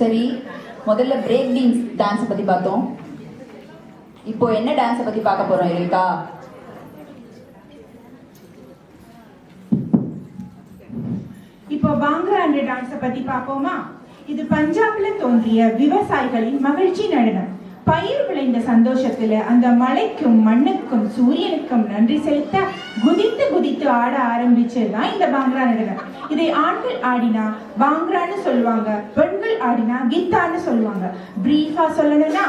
சரி, முதல்ல break dance பத்தி பார்த்தோம். இப்போ என்ன டான்ஸை பத்தி பார்க்க போறோம் இருக்கா? இப்போ பாங்க்ரா என்ற டான்ஸை பத்தி பார்ப்போமா? இது பஞ்சாப்ல தோன்றிய விவசாயிகளின் மகிழ்ச்சி நடனம். பயிர் விளைந்த சந்தோஷத்துல அந்த மலைக்கும் மண்ணுக்கும் சூரியனுக்கும் நன்றி செலுத்த குதித்து குதித்து ஆட ஆரம்பிச்சதுதான் இந்த பாங்க்ரா நடனம். இதை ஆண்கள் ஆடினா பாங்க்ரான்னு சொல்லுவாங்க, பெண்கள் ஆடினா கித்தான்னு சொல்லுவாங்க. பிரீஃபா சொல்லணும்னா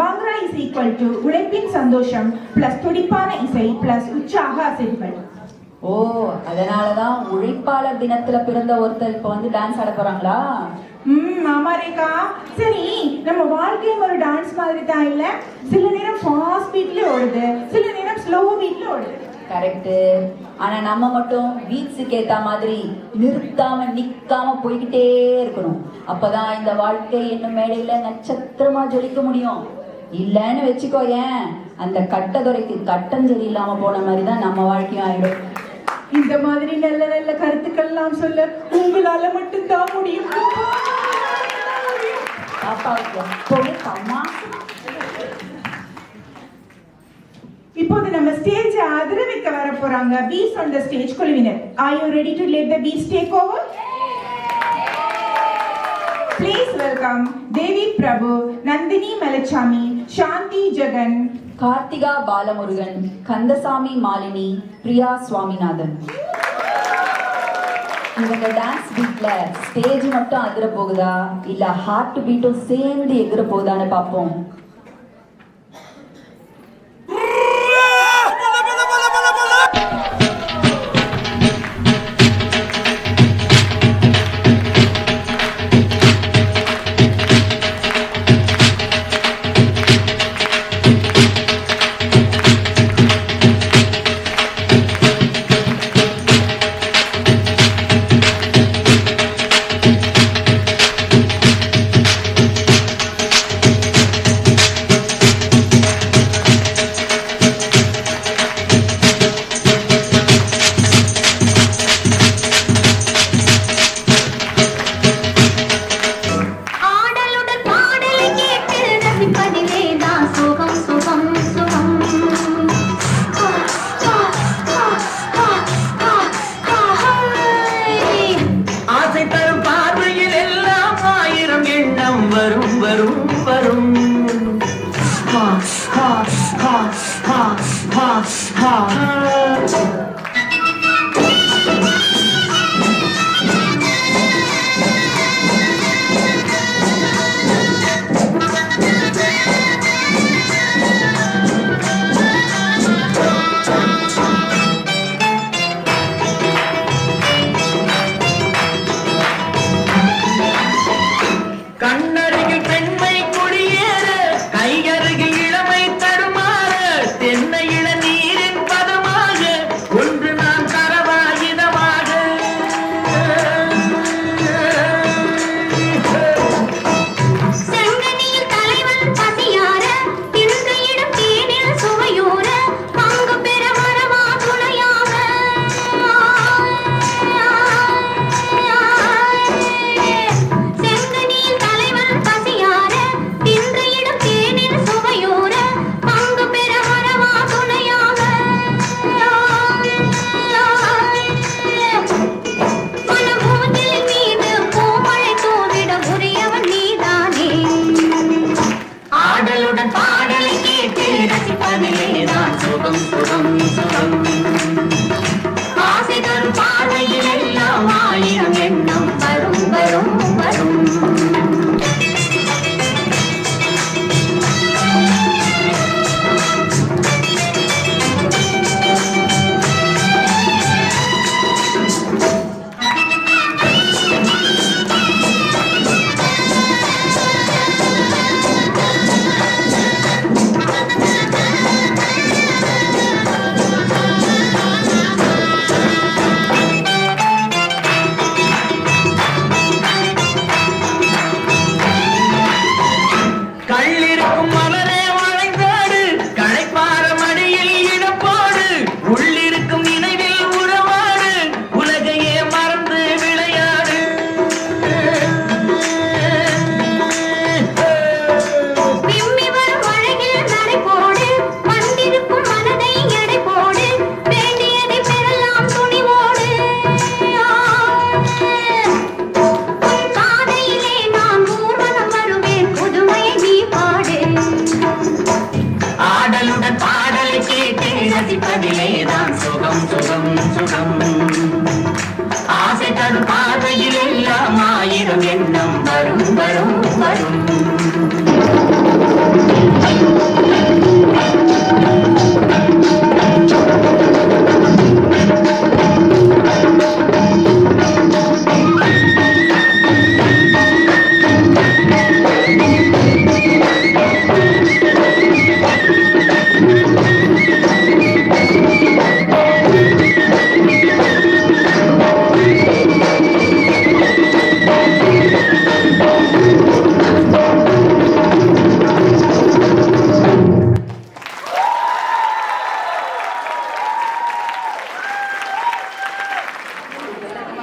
பாங்க்ரா இஸ் ஈக்குவல் டு உழைப்பின் சந்தோஷம் பிளஸ் துடிப்பான இசை பிளஸ் உற்சாக அசைவுகள். ஓ, அதனாலதான் உழைப்பாளர் தினத்துல பிறந்த ஒருத்தர் இப்ப வந்து டான்ஸ் ஆட போறாங்களா? ஆமா ரேகா. சரி, நம்ம வாழ்க்கையும் ஒரு டான்ஸ் மாதிரி தான் இல்ல? சில நேரம் ஃபாஸ்ட் பீட்ல ஓடுது, சில நேரம் ஸ்லோ பீட்ல ஓடுது. கரெக்ட். ஆனா நம்ம மட்டும் பீட்ஸுக்கு ஏத்த மாதிரி நிறுத்தாம நிக்காம போய்கிட்டே இருக்கணும். அப்பதான் இந்த வாழ்க்கை என்னும் மேடையில நட்சத்திரமா ஜொலிக்க முடியும். இல்லன்னு வச்சுக்கோ, ஏன் அந்த கட்டதுரைக்கு கட்டஞ்சொலி இல்லாம போன மாதிரிதான் நம்ம வாழ்க்கையும் ஆயிடும். இந்த மாதிரி நல்ல நல்ல கருத்துக்கள் எல்லாம் சொல்ல உங்களால மட்டும்தான் முடியும். இப்போது நம்ம ஸ்டேஜ் அதிர வைக்க வர போறாங்க பீஸ் ஆன் தி ஸ்டேஜ் குழுவினர். Are you ready to let the peace take over? Please welcome Devi Prabhu, Nandini Malachami, Shanti Jagan, Karthika Balamurugan, Kandasamy Malini, Priya Swaminathan. இவங்க டான்ஸ் பீட்ல ஸ்டேஜ் மட்டும் அதிர போகுதா இல்ல ஹார்ட் பீட்டும் சேர்ந்து எகிர போகுதான்னு பார்ப்போம். எண்ணம் எண்ணம் வரும் வரும் வரும்.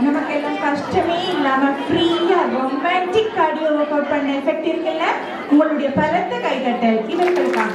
நமக்கெல்லாம் கஷ்டமே இல்லாம ஃப்ரீயா ரொமான்டிக் கார்டியோ ஒர்க் அவுட் பண்ண எஃபெக்ட் இருக்குல்ல. உங்களுடைய பலத்த கைதட்டல் இவர்களுக்காக.